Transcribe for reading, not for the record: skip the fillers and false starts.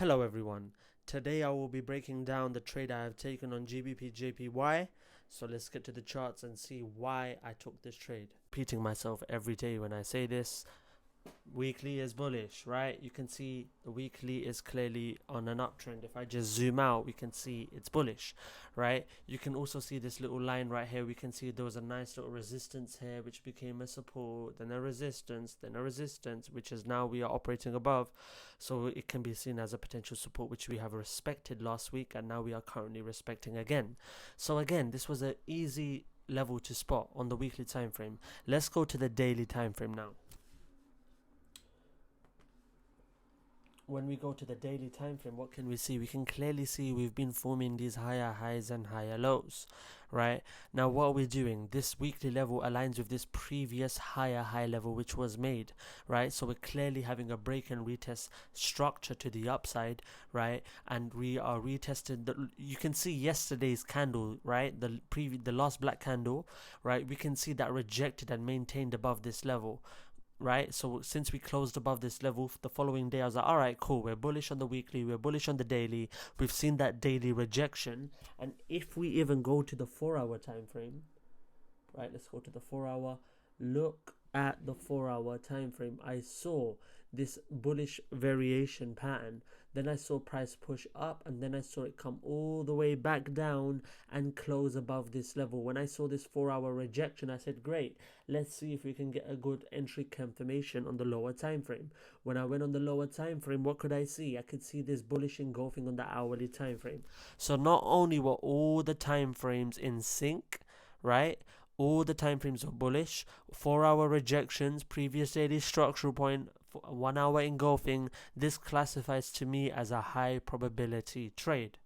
Hello everyone. Today I will be breaking down the trade I have taken on GBP JPY. So let's get to the charts and see why I took this trade. Repeating myself every day when I say this. Weekly is bullish, right? You can see the weekly is clearly on an uptrend. If I just zoom out, we can see it's bullish, right? You can also see this little line right here. We can see there was a nice little resistance here which became a support, then a resistance, which is now we are operating above. So it can be seen as a potential support which we have respected last week, and now we are currently respecting again. So again, this was an easy level to spot on the weekly time frame. Let's go to the daily time frame now. When we go to the daily time frame, what can we see? We can clearly see we've been forming these higher highs and higher lows, right? Now what are we doing? This weekly level aligns with this previous higher high level which was made, right? So we're clearly having a break and retest structure to the upside, right? And we are retested. You can see yesterday's candle, right? The last black candle, right? We can see that rejected and maintained above this level, right? So since we closed above this level, the following day I was like, all right, cool, we're bullish on the weekly, we're bullish on the daily, we've seen that daily rejection. And if we even go to the 4-hour time frame, right, let's go to the 4-hour, look at the 4-hour time frame. I saw this bullish variation pattern, then I saw price push up, and then I saw it come all the way back down and close above this level. When I saw this 4-hour rejection, I said, great, let's see if we can get a good entry confirmation on the lower time frame. When I went on the lower time frame, what could I see? I could see this bullish engulfing on the hourly time frame. So not only were all the time frames in sync, right, all the time frames are bullish, 4-hour rejections, previous daily structural point, 1 hour engulfing. This classifies to me as a high probability trade.